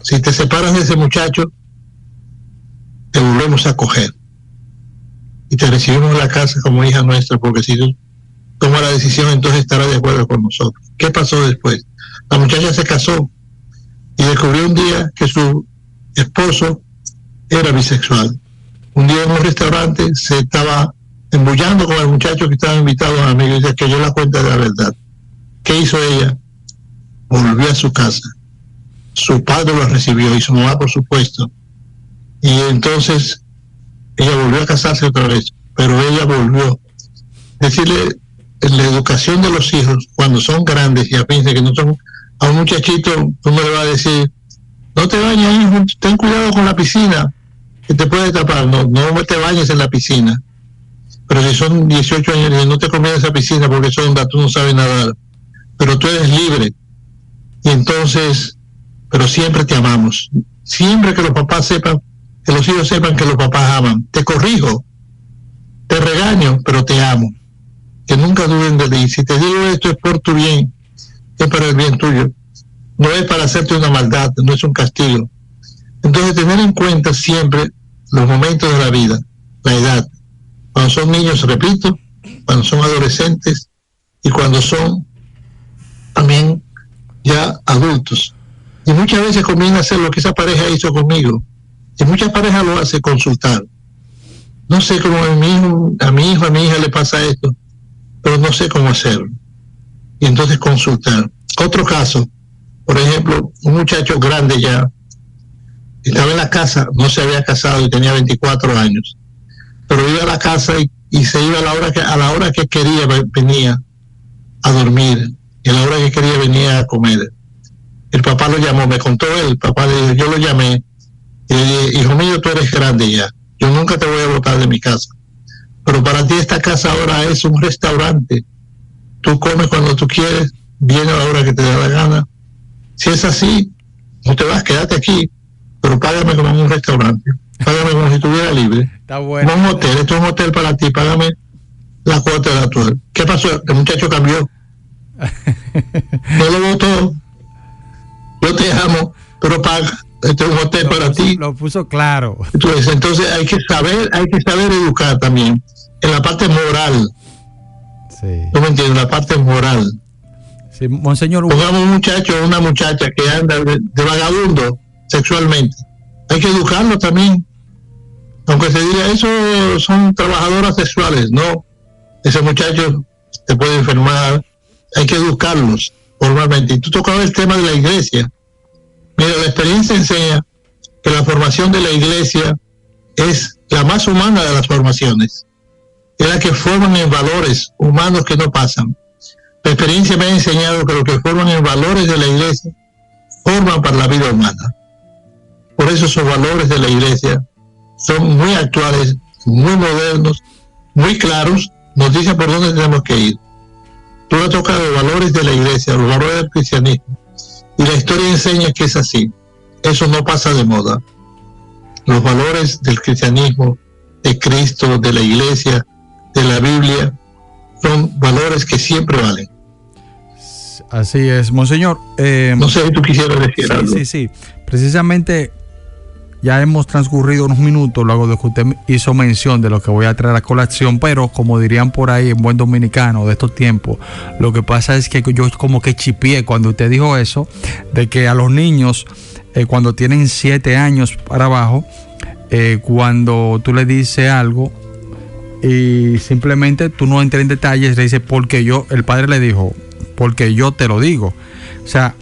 si te separas de ese muchacho, te volvemos a acoger y te recibimos en la casa como hija nuestra, porque si tú tomas la decisión, entonces estarás de acuerdo con nosotros. ¿Qué pasó después? La muchacha se casó y descubrió un día que su esposo era bisexual. Un día en un restaurante se estaba embullando con el muchacho que estaba invitado a amigos, y decía que yo la cuenta de la verdad. ¿Qué hizo ella? Volvió a su casa. Su padre lo recibió y su mamá, por supuesto. Y entonces ella volvió a casarse otra vez, pero ella volvió. Decirle, la educación de los hijos, cuando son grandes y a fin de que no son, a un muchachito, tú no le vas a decir, no te bañes, hijo, ten cuidado con la piscina, que te puede tapar. No te bañes en la piscina. Pero si son 18 años, no te comes esa piscina porque eso es donde tú no sabes nadar. Pero tú eres libre. Y entonces, pero siempre te amamos. Siempre que los papás sepan, que los hijos sepan que los papás aman. Te corrijo, te regaño, pero te amo. Que nunca duden de ti. Si te digo esto es por tu bien, es para el bien tuyo. No es para hacerte una maldad, no es un castigo. Entonces, tener en cuenta siempre los momentos de la vida, la edad. Cuando son niños, repito, cuando son adolescentes y cuando son también ya adultos. Y muchas veces conviene hacer lo que esa pareja hizo conmigo. Y muchas parejas lo hacen, consultar. No sé cómo a mi hija le pasa esto, pero no sé cómo hacerlo. Y entonces consultar. Otro caso, por ejemplo, un muchacho grande ya, estaba en la casa, no se había casado y tenía 24 años. Pero iba a la casa y se iba a la hora que quería, venía a dormir, y a la hora que quería venía a comer. El papá lo llamó, me contó él, el papá le dijo, yo lo llamé, y le dije, hijo mío, tú eres grande ya, yo nunca te voy a botar de mi casa, pero para ti esta casa ahora es un restaurante, tú comes cuando tú quieres, vienes a la hora que te da la gana. Si es así, no te vas, quédate aquí, pero págame como en un restaurante, págame como si estuviera libre. Está bueno. Como un hotel, esto es un hotel para ti, págame la cuota del actual. ¿Qué pasó? El muchacho cambió. No lo votó. Yo te amo, pero paga. Este es un hotel para ti. Lo puso claro. Entonces hay que saber educar también en la parte moral. Sí. ¿Tú me entiendes? La parte moral. Sí, monseñor. Pongamos un muchacho o una muchacha que anda de vagabundo sexualmente. Hay que educarlo también. Aunque se diga eso, son trabajadoras sexuales. No, ese muchacho se puede enfermar. Hay que educarlos formalmente. Y tú tocabas el tema de la iglesia. Mira, la experiencia enseña que la formación de la iglesia es la más humana de las formaciones. Es la que forman en valores humanos que no pasan. La experiencia me ha enseñado que lo que forman en valores de la iglesia forman para la vida humana. Por eso esos valores de la iglesia son muy actuales, muy modernos, muy claros, nos dicen por dónde tenemos que ir. Tú has tocado los valores de la iglesia, los valores del cristianismo, y la historia enseña que es así. Eso no pasa de moda. Los valores del cristianismo, de Cristo, de la iglesia, de la Biblia, son valores que siempre valen. Así es, monseñor. No sé si tú quisieras decir algo. Sí. Precisamente ya hemos transcurrido unos minutos luego de que usted hizo mención de lo que voy a traer a colación, pero como dirían por ahí en buen dominicano de estos tiempos, lo que pasa es que yo como que chipié cuando usted dijo eso, de que a los niños cuando tienen 7 años para abajo, cuando tú le dices algo y simplemente tú no entras en detalles, le dices porque el padre le dijo, porque yo te lo digo. O sea,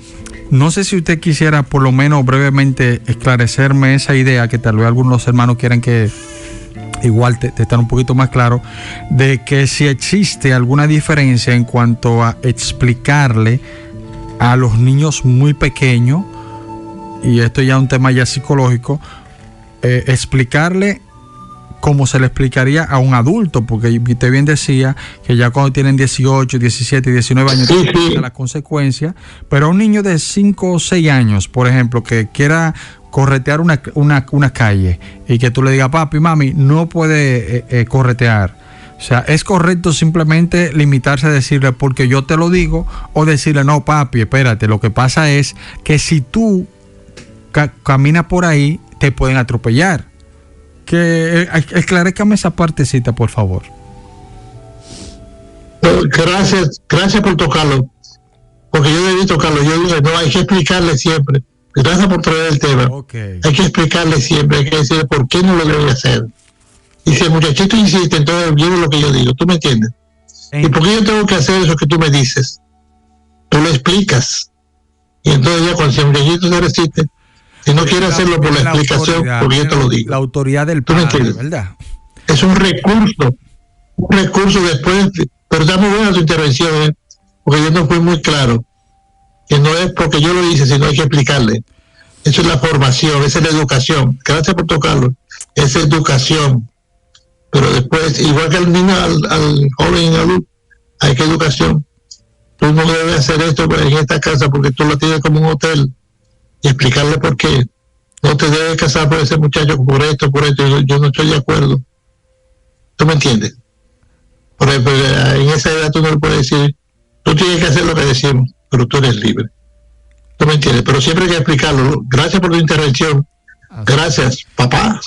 no sé si usted quisiera por lo menos brevemente esclarecerme esa idea, que tal vez algunos hermanos quieran que igual te están un poquito más claro, de que si existe alguna diferencia en cuanto a explicarle a los niños muy pequeños, y esto ya es un tema ya psicológico, explicarle como se le explicaría a un adulto, porque usted bien decía que ya cuando tienen 18, 17, 19 años tienen las consecuencias, pero a un niño de 5 o 6 años, por ejemplo, que quiera corretear una calle y que tú le digas, papi, mami, no puede corretear. O sea, ¿es correcto simplemente limitarse a decirle porque yo te lo digo, o decirle, no, papi, espérate, lo que pasa es que si tú caminas por ahí, te pueden atropellar? Que esclarezcame esa partecita, por favor. Gracias por tocarlo, porque yo debí tocarlo. Yo dije, no, hay que explicarle siempre. Gracias por traer el tema. Okay. Hay que explicarle siempre, hay que decirle por qué no lo debe hacer. Y si el muchachito insiste, entonces llevo lo que yo digo, ¿tú me entiendes? ¿Y por qué yo tengo que hacer eso que tú me dices? Tú lo explicas. Y entonces ya cuando el muchachito se resiste, si no quiere hacerlo por la explicación, porque yo te lo digo. La autoridad del padre, ¿verdad? Es un recurso después, pero está muy buena tu intervención, porque yo no fui muy claro, que no es porque yo lo hice, sino hay que explicarle. Eso es la formación, esa es la educación. Gracias por tocarlo. Es educación. Pero después, igual que al niño, al joven y adulto, hay que educación. Tú no debes hacer esto en esta casa porque tú lo tienes como un hotel. Y explicarle por qué no te debes casar por ese muchacho, por esto, yo no estoy de acuerdo. ¿Tú me entiendes? Por ejemplo, en esa edad tú no le puedes decir, tú tienes que hacer lo que decimos, pero tú eres libre. ¿Tú me entiendes? Pero siempre hay que explicarlo. Gracias por tu intervención. Gracias, papá.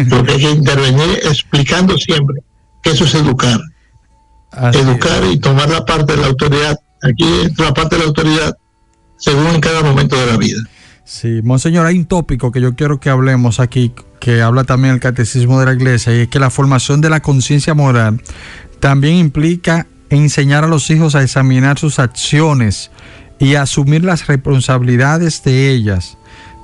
Lo que hay que intervenir explicando siempre que eso es educar. Educar y tomar la parte de la autoridad. Aquí entra la parte de la autoridad según en cada momento de la vida. Sí, monseñor, hay un tópico que yo quiero que hablemos aquí, que habla también el catecismo de la iglesia, y es que la formación de la conciencia moral también implica enseñar a los hijos a examinar sus acciones y a asumir las responsabilidades de ellas.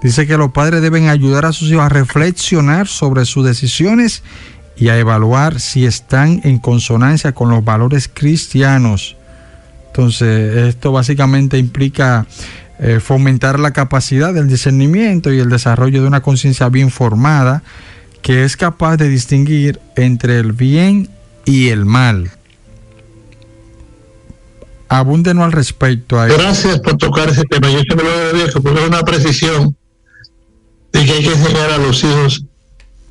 Dice que los padres deben ayudar a sus hijos a reflexionar sobre sus decisiones y a evaluar si están en consonancia con los valores cristianos. Entonces, esto básicamente implica fomentar la capacidad del discernimiento y el desarrollo de una conciencia bien formada que es capaz de distinguir entre el bien y el mal. abúndenos al respecto. Gracias por tocar ese tema. Yo siempre lo viejo, porque es una precisión de que hay que enseñar a los hijos.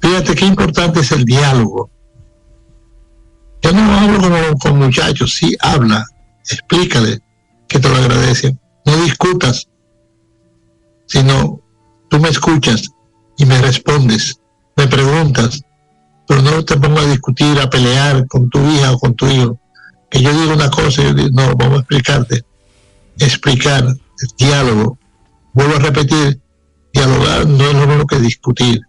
Fíjate qué importante es el diálogo. Yo no hablo con muchachos, sí habla, explícale que te lo agradecen. No discutas, sino tú me escuchas y me respondes, me preguntas, pero no te pongas a discutir, a pelear con tu hija o con tu hijo. Que yo digo una cosa y yo digo, no, vamos a explicarte. Explicar, el diálogo. Vuelvo a repetir, dialogar no es lo mismo que discutir,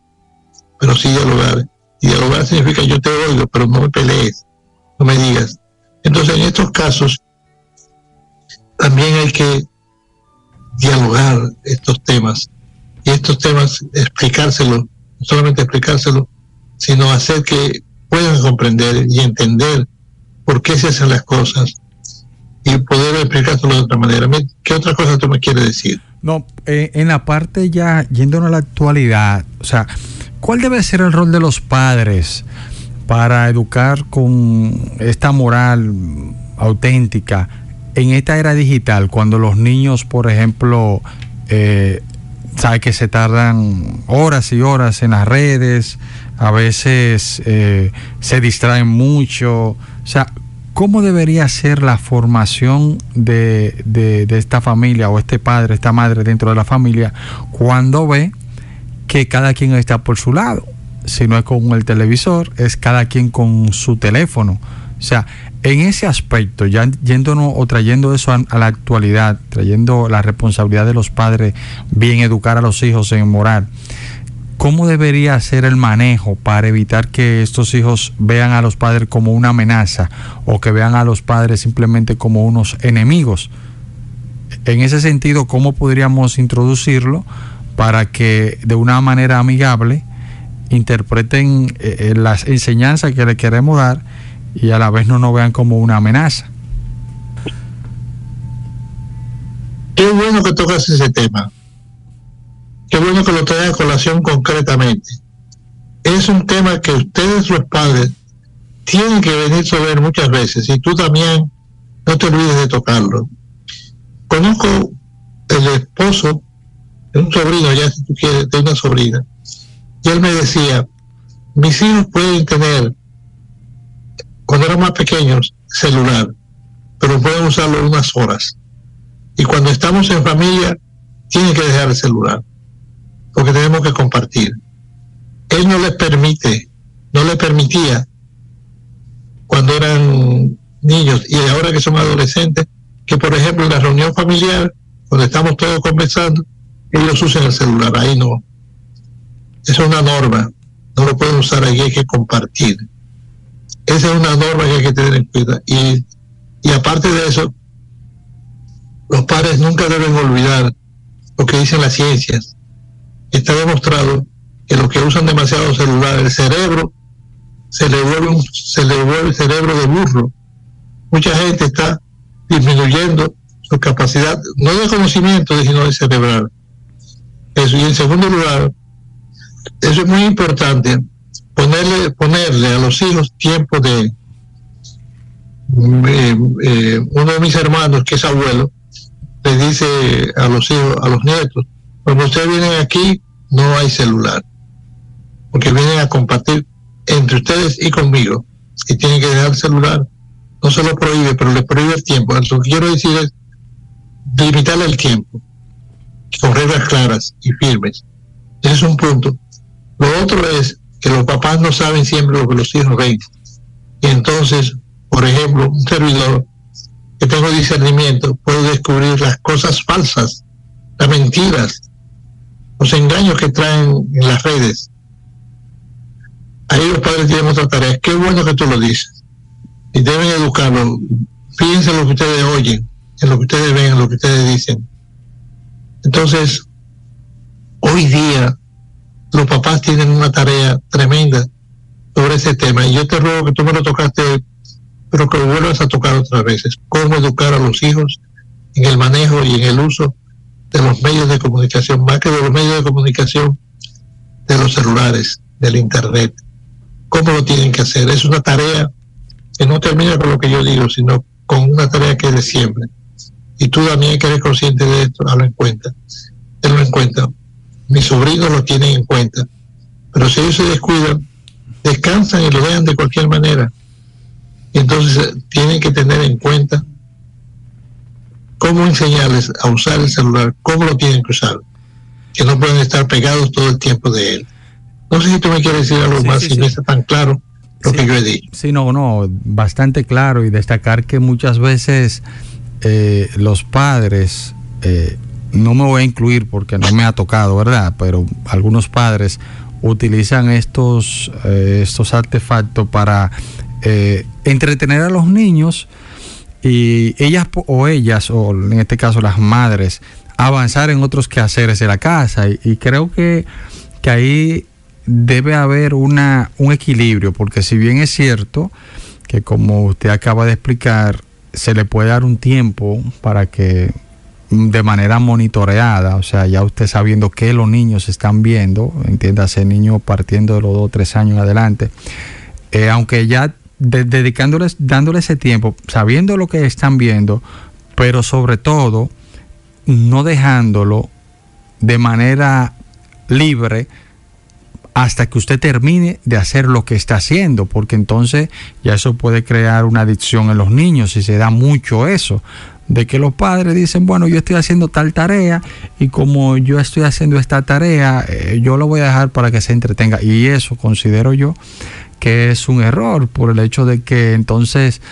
pero sí dialogar. Y dialogar significa yo te oigo, pero no me pelees, no me digas. Entonces, en estos casos, también hay que dialogar estos temas. Y estos temas, explicárselos, no solamente explicárselos, sino hacer que puedan comprender y entender por qué se hacen las cosas y poder explicárselo de otra manera. ¿Qué otra cosa tú me quieres decir? No, en la parte ya, yéndonos a la actualidad, o sea, ¿cuál debe ser el rol de los padres para educar con esta moral auténtica en esta era digital, cuando los niños, por ejemplo, sabe que se tardan horas y horas en las redes, a veces se distraen mucho? O sea, ¿cómo debería ser la formación de esta familia, o este padre, esta madre dentro de la familia, cuando ve que cada quien está por su lado? Si no es con el televisor, es cada quien con su teléfono. O sea, en ese aspecto, ya yéndonos o trayendo eso a la actualidad, trayendo la responsabilidad de los padres, bien educar a los hijos en moral, ¿cómo debería ser el manejo para evitar que estos hijos vean a los padres como una amenaza o que vean a los padres simplemente como unos enemigos? En ese sentido, ¿cómo podríamos introducirlo para que de una manera amigable interpreten las enseñanzas que le queremos dar y a la vez no nos vean como una amenaza? Qué bueno que tocas ese tema. Qué bueno que lo traes a colación concretamente. Es un tema que ustedes, los padres, tienen que venir a ver muchas veces, y tú también no te olvides de tocarlo. Conozco el esposo de un sobrino, ya si tú quieres, de una sobrina, y él me decía, mis hijos pueden tener, cuando eran más pequeños, celular, pero pueden usarlo unas horas. Y cuando estamos en familia, tienen que dejar el celular, porque tenemos que compartir. Él no les permitía, cuando eran niños y ahora que son adolescentes, que por ejemplo en la reunión familiar, cuando estamos todos conversando, ellos usen el celular. Ahí no. Eso es una norma. No lo pueden usar ahí, hay que compartir. Esa es una norma que hay que tener en cuenta. Y aparte de eso, los padres nunca deben olvidar lo que dicen las ciencias. Está demostrado que los que usan demasiado celular, el cerebro se le vuelve el cerebro de burro. Mucha gente está disminuyendo su capacidad, no de conocimiento, sino de cerebral. Eso. Y en segundo lugar, eso es muy importante, ponerle a los hijos tiempo de... uno de mis hermanos, que es abuelo, le dice a los hijos, a los nietos, cuando ustedes vienen aquí, no hay celular, porque vienen a compartir entre ustedes y conmigo, y tienen que dejar el celular. No se lo prohíbe, pero le prohíbe el tiempo. Lo que quiero decir es limitarle el tiempo, con reglas claras y firmes. Ese es un punto. Lo otro es que los papás no saben siempre lo que los hijos ven. Y entonces, por ejemplo, un servidor que tengo discernimiento, puedo descubrir las cosas falsas, las mentiras, los engaños que traen en las redes. Ahí los padres tienen otra tarea. Qué bueno que tú lo dices. Y deben educarlo. Fíjense en lo que ustedes oyen, en lo que ustedes ven, en lo que ustedes dicen. Entonces, hoy día, los papás tienen una tarea tremenda sobre ese tema. Y yo te ruego que tú me lo tocaste hoy, pero que lo vuelvas a tocar otras veces. Cómo educar a los hijos en el manejo y en el uso de los medios de comunicación, más que de los medios de comunicación, de los celulares, del internet. ¿Cómo lo tienen que hacer? Es una tarea que no termina con lo que yo digo, sino con una tarea que es de siempre. Y tú también, que eres consciente de esto, hazlo en cuenta. Tenlo en cuenta. Mis sobrinos lo tienen en cuenta. Pero si ellos se descuidan, descansan y lo dejan de cualquier manera. Y entonces tienen que tener en cuenta cómo enseñarles a usar el celular, cómo lo tienen que usar, que no pueden estar pegados todo el tiempo de él. No sé si tú me quieres decir algo más, si no está tan claro lo que yo he dicho. Sí, no, bastante claro, y destacar que muchas veces los padres, no me voy a incluir porque no me ha tocado, ¿verdad? Pero algunos padres utilizan estos artefactos para entretener a los niños, y ellas, o en este caso las madres, avanzar en otros quehaceres de la casa, y creo que ahí debe haber un equilibrio, porque si bien es cierto que, como usted acaba de explicar, se le puede dar un tiempo para que, de manera monitoreada, o sea, ya usted sabiendo qué los niños están viendo, entiéndase, niños partiendo de los 2 o 3 años en adelante, aunque ya dándole ese tiempo, sabiendo lo que están viendo, pero sobre todo no dejándolo de manera libre hasta que usted termine de hacer lo que está haciendo, porque entonces ya eso puede crear una adicción en los niños, y se da mucho eso, de que los padres dicen, bueno, yo estoy haciendo tal tarea, y como yo estoy haciendo esta tarea, yo lo voy a dejar para que se entretenga, y eso considero yo que es un error, por el hecho de que entonces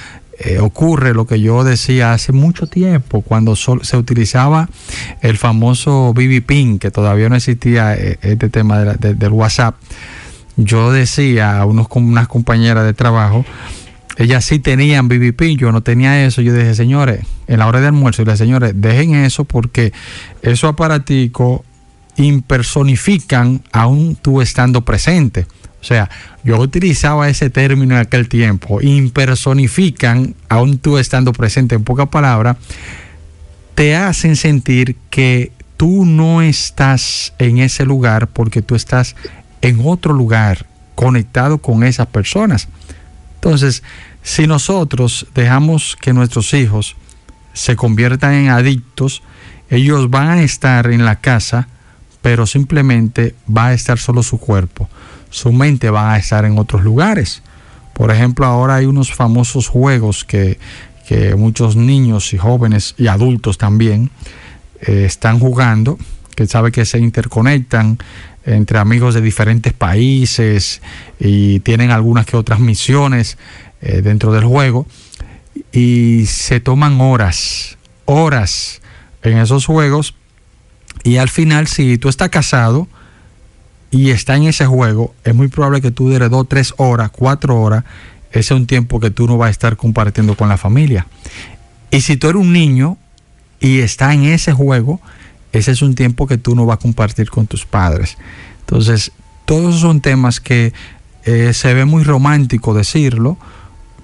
ocurre lo que yo decía hace mucho tiempo, cuando se utilizaba el famoso BB Pin, que todavía no existía este tema del WhatsApp. Yo decía a unas compañeras de trabajo, ellas sí tenían BB Pin, yo no tenía eso. Yo dije, señores, en la hora de almuerzo, y les dije, señores, dejen eso, porque esos aparaticos impersonifican aún tú estando presente. O sea, yo utilizaba ese término en aquel tiempo, impersonifican aún tú estando presente. En pocas palabras, te hacen sentir que tú no estás en ese lugar, porque tú estás en otro lugar, conectado con esas personas. Entonces, si nosotros dejamos que nuestros hijos se conviertan en adictos, ellos van a estar en la casa, pero simplemente va a estar solo su cuerpo. Su mente va a estar en otros lugares. Por ejemplo, ahora hay unos famosos juegos que muchos niños y jóvenes y adultos también están jugando, que sabe que se interconectan entre amigos de diferentes países y tienen algunas que otras misiones dentro del juego, y se toman horas en esos juegos, y al final, si tú estás casado y está en ese juego, es muy probable que tú dure 2, 3 horas, 4 horas. Ese es un tiempo que tú no vas a estar compartiendo con la familia. Y si tú eres un niño y está en ese juego, ese es un tiempo que tú no vas a compartir con tus padres. Entonces, todos esos son temas que se ve muy romántico decirlo,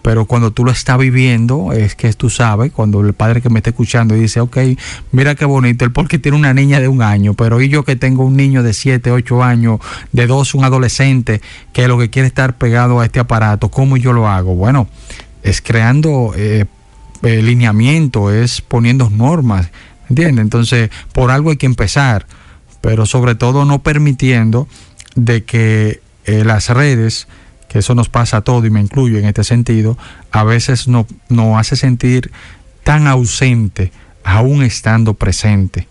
pero cuando tú lo estás viviendo, es que tú sabes, cuando el padre que me está escuchando dice, ok, mira qué bonito, él porque tiene una niña de 1 año, pero y yo que tengo un niño de 7, 8 años, de 2, un adolescente, que lo que quiere estar pegado a este aparato, ¿cómo yo lo hago? Bueno, es creando lineamiento, es poniendo normas, ¿entiendes? Entonces, por algo hay que empezar, pero sobre todo no permitiendo de que las redes, que eso nos pasa a todos, y me incluyo en este sentido, a veces nos hace sentir tan ausente, aún estando presente,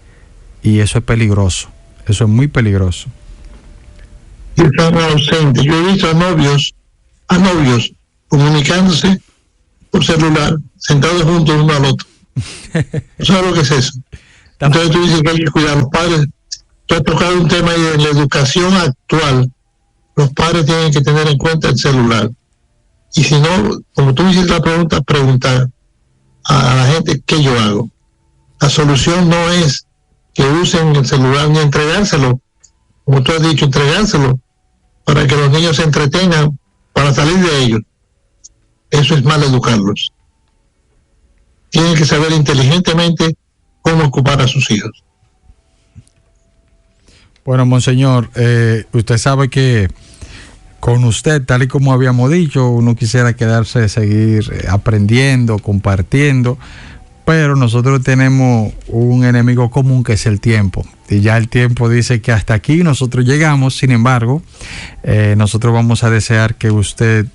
y eso es peligroso, eso es muy peligroso. Y tan ausente. Yo he visto a novios comunicándose por celular, sentados juntos uno al otro. ¿Sabes lo que es eso? Entonces tú dices que hay que cuidar a los padres. Tú has tocado un tema ahí en la educación actual. Los padres tienen que tener en cuenta el celular. Y si no, como tú hiciste la pregunta, preguntar a la gente qué yo hago. La solución no es que usen el celular ni entregárselo, como tú has dicho, entregárselo para que los niños se entretengan, para salir de ellos. Eso es mal educarlos. Tienen que saber inteligentemente cómo ocupar a sus hijos. Bueno, monseñor, usted sabe que con usted, tal y como habíamos dicho. Uno quisiera quedarse, seguir aprendiendo, compartiendo, pero nosotros tenemos un enemigo común que es el tiempo, y ya el tiempo dice que hasta aquí nosotros llegamos. Sin embargo, nosotros vamos a desear que usted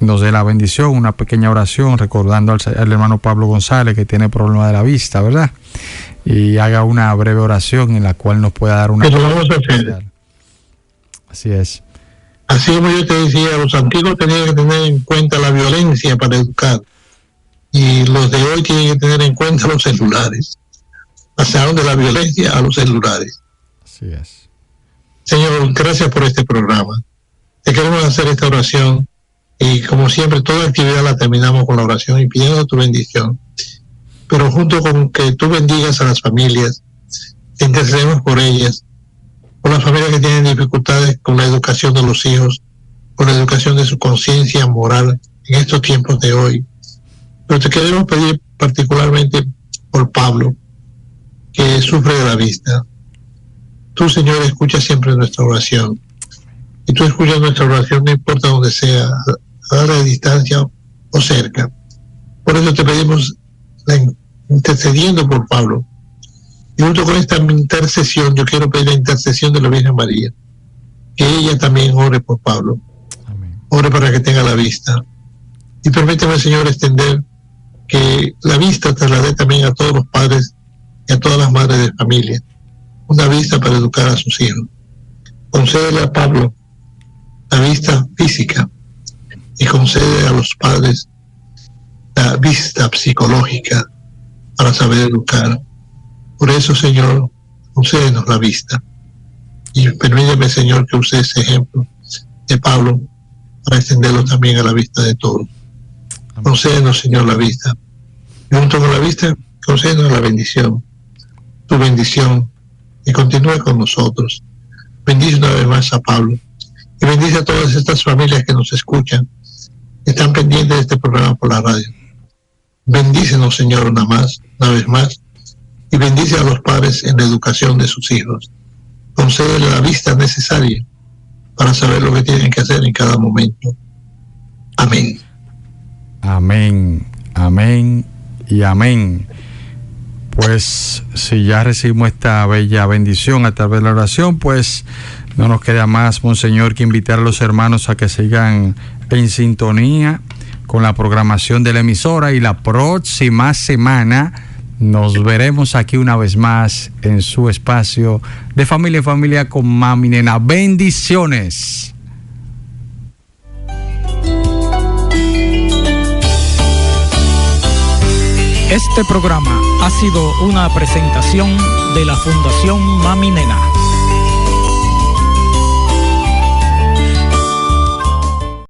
nos dé la bendición, una pequeña oración recordando al hermano Pablo González, que tiene problema de la vista, ¿verdad? Y haga una breve oración en la cual nos pueda dar una... Pero vamos a hacer. Así es. Así como yo te decía, los antiguos tenían que tener en cuenta la violencia para educar, y los de hoy tienen que tener en cuenta los celulares. Pasaron de la violencia a los celulares. Así es. Señor, gracias por este programa. Te queremos hacer esta oración, y como siempre, toda actividad la terminamos con la oración y pidiendo tu bendición. Pero junto con que tú bendigas a las familias, te intercedemos por ellas, por las familias que tienen dificultades con la educación de los hijos, con la educación de su conciencia moral en estos tiempos de hoy. Pero te queremos pedir particularmente por Pablo, que sufre de la vista. Tú, Señor, escuchas siempre nuestra oración, y tú escuchas nuestra oración no importa donde sea, a larga distancia o cerca. Por eso te pedimos, intercediendo por Pablo, y junto con esta intercesión yo quiero pedir la intercesión de la Virgen María, que ella también ore por Pablo. Amén. Ore para que tenga la vista, y permíteme, Señor, extender que la vista te la dé también a todos los padres y a todas las madres de familia, una vista para educar a sus hijos. Concédele a Pablo la vista física, y concede a los padres la vista psicológica para saber educar. Por eso, Señor, concédenos la vista, y permíteme, Señor, que use ese ejemplo de Pablo para extenderlo también a la vista de todos. Concédenos, Señor, la vista, y junto con la vista, concédenos la bendición, tu bendición, y continúe con nosotros. Bendice una vez más a Pablo, y bendice a todas estas familias que nos escuchan, que están pendientes de este programa por la radio. Bendícenos, Señor, una vez más, y bendice a los padres en la educación de sus hijos. Concédele la vista necesaria para saber lo que tienen que hacer en cada momento. Amén. Amén, amén y amén. Pues si ya recibimos esta bella bendición a través de la oración, pues no nos queda más, Monseñor, que invitar a los hermanos a que sigan en sintonía con la programación de la emisora, y la próxima semana nos veremos aquí una vez más en su espacio de Familia en Familia con Mami Nena. Bendiciones. Este programa ha sido una presentación de la Fundación Mami Nena.